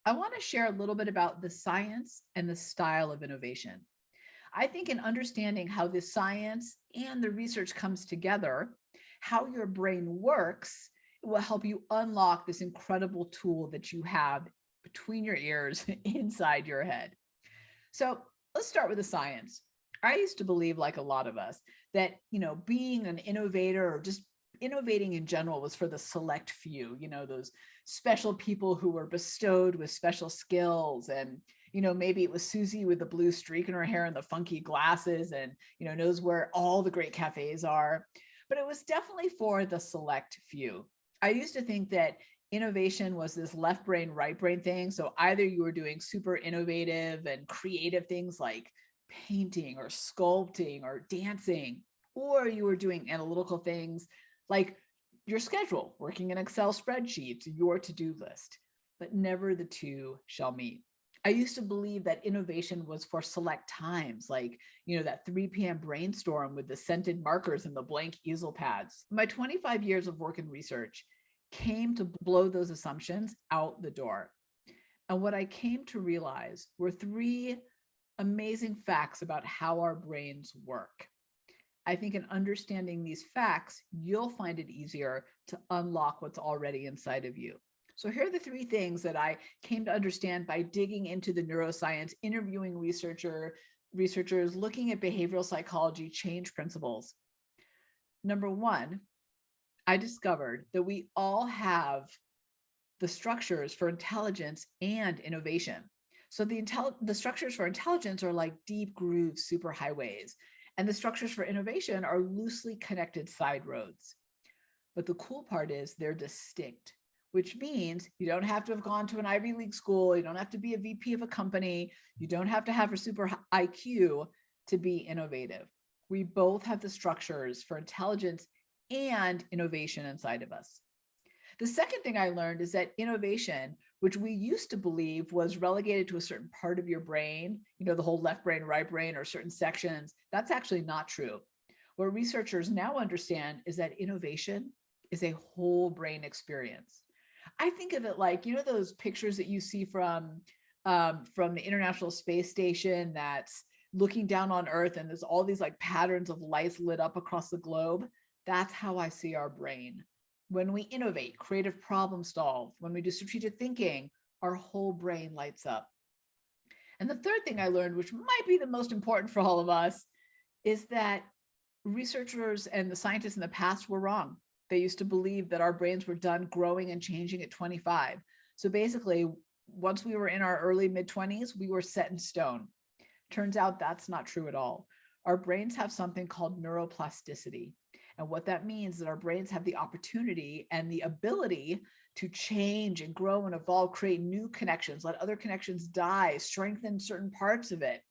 I want to share a little bit about the science and the style of innovation. I think in understanding how the science and the research comes together, how your brain works, it will help you unlock this incredible tool that you have between your ears inside your head. So let's start with the science. I used to believe, like a lot of us, that, being an innovator or just innovating in general was for the select few, those special people who were bestowed with special skills. And, maybe it was Susie with the blue streak in her hair and the funky glasses and, knows where all the great cafes are. But it was definitely for the select few. I used to think that innovation was this left brain, right brain thing. So either you were doing super innovative and creative things like painting or sculpting or dancing, or you were doing analytical things like your schedule, working in Excel spreadsheets, your to-do list, but never the two shall meet. I used to believe that innovation was for select times, like, that 3 p.m. brainstorm with the scented markers and the blank easel pads. My 25 years of work in research came to blow those assumptions out the door. And what I came to realize were 3 amazing facts about how our brains work. I think in understanding these facts, you'll find it easier to unlock what's already inside of you. So here are the 3 things that I came to understand by digging into the neuroscience, interviewing researchers, looking at behavioral psychology, change principles. Number 1, I discovered that we all have the structures for intelligence and innovation. So the structures for intelligence are like deep grooves, super highways, and the structures for innovation are loosely connected side roads. But the cool part is they're distinct, which means you don't have to have gone to an Ivy League school. You don't have to be a VP of a company. You don't have to have a super IQ to be innovative. We both have the structures for intelligence and innovation inside of us. The second thing I learned is that innovation, which we used to believe was relegated to a certain part of your brain, the whole left brain, right brain, or certain sections, that's actually not true. What researchers now understand is that innovation is a whole brain experience. I think of it like, those pictures that you see from the International Space Station that's looking down on Earth and there's all these like patterns of lights lit up across the globe. That's how I see our brain. When we innovate, creative problem solve, when we do strategic thinking, our whole brain lights up. And the third thing I learned, which might be the most important for all of us, is that researchers and the scientists in the past were wrong. They used to believe that our brains were done growing and changing at 25. So basically, once we were in our early mid-20s, we were set in stone. Turns out that's not true at all. Our brains have something called neuroplasticity. And what that means is that our brains have the opportunity and the ability to change and grow and evolve, create new connections, let other connections die, strengthen certain parts of it.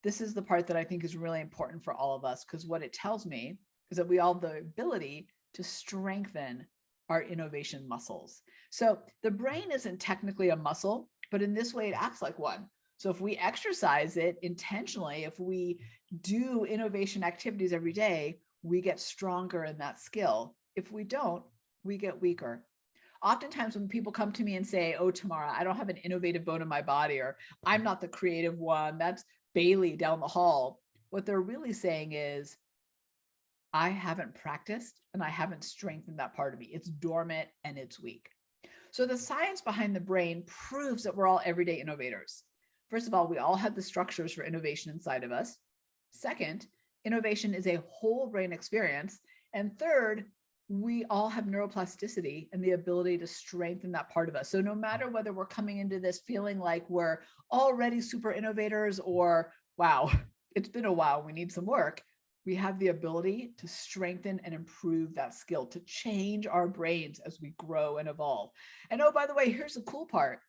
This is the part that I think is really important for all of us, because what it tells me is that we all have the ability to strengthen our innovation muscles. So the brain isn't technically a muscle, but in this way it acts like one. So if we exercise it intentionally, if we do innovation activities every day, we get stronger in that skill. If we don't, we get weaker. Oftentimes when people come to me and say, oh, Tamara, I don't have an innovative bone in my body, or I'm not the creative one, that's Bailey down the hall. What they're really saying is, I haven't practiced and I haven't strengthened that part of me. It's dormant and it's weak. So the science behind the brain proves that we're all everyday innovators. First of all, we all have the structures for innovation inside of us. Second, innovation is a whole brain experience. And third, we all have neuroplasticity and the ability to strengthen that part of us. So no matter whether we're coming into this feeling like we're already super innovators or, wow, it's been a while, we need some work, we have the ability to strengthen and improve that skill, to change our brains as we grow and evolve. And oh, by the way, here's the cool part.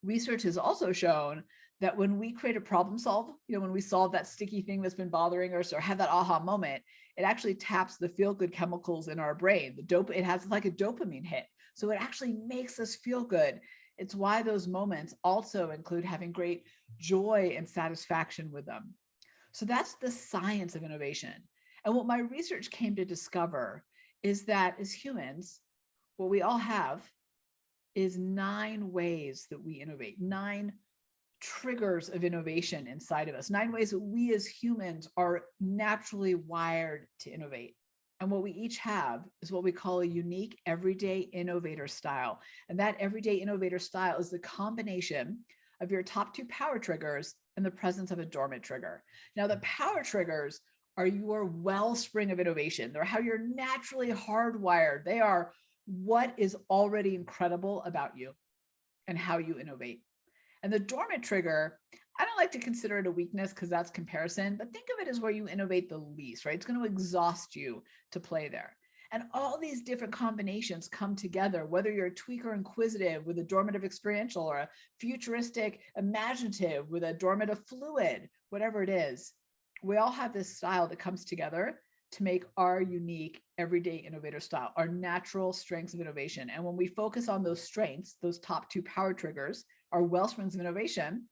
Research has also shown that when we create a problem solve, when we solve that sticky thing that's been bothering us or have that aha moment, it actually taps the feel-good chemicals in our brain. It has like a dopamine hit. So it actually makes us feel good. It's why those moments also include having great joy and satisfaction with them. So that's the science of innovation. And what my research came to discover is that as humans, what we all have is 9 ways that we innovate, 9 triggers of innovation inside of us, 9 ways that we as humans are naturally wired to innovate. And what we each have is what we call a unique everyday innovator style. And that everyday innovator style is the combination of your top 2 power triggers and the presence of a dormant trigger. Now, the power triggers are your wellspring of innovation. They're how you're naturally hardwired. They are what is already incredible about you and how you innovate. And the dormant trigger, I don't like to consider it a weakness because that's comparison, but think of it as where you innovate the least, right? It's going to exhaust you to play there. And all these different combinations come together, whether you're a tweaker inquisitive with a dormant of experiential or a futuristic imaginative with a dormant of fluid, whatever it is, we all have this style that comes together to make our unique everyday innovator style, our natural strengths of innovation. And when we focus on those strengths, those top 2 power triggers, our wellsprings of innovation,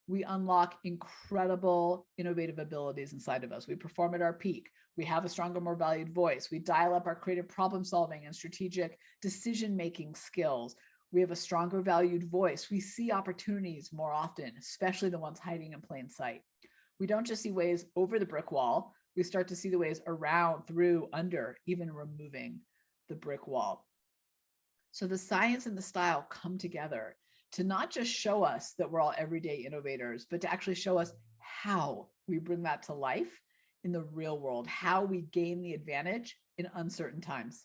we unlock incredible innovative abilities inside of us. We perform at our peak. We have a stronger, more valued voice. We dial up our creative problem solving and strategic decision-making skills. We have a stronger valued voice. We see opportunities more often, especially the ones hiding in plain sight. We don't just see ways over the brick wall. We start to see the ways around, through, under, even removing the brick wall. So the science and the style come together to not just show us that we're all everyday innovators, but to actually show us how we bring that to life in the real world, how we gain the advantage in uncertain times.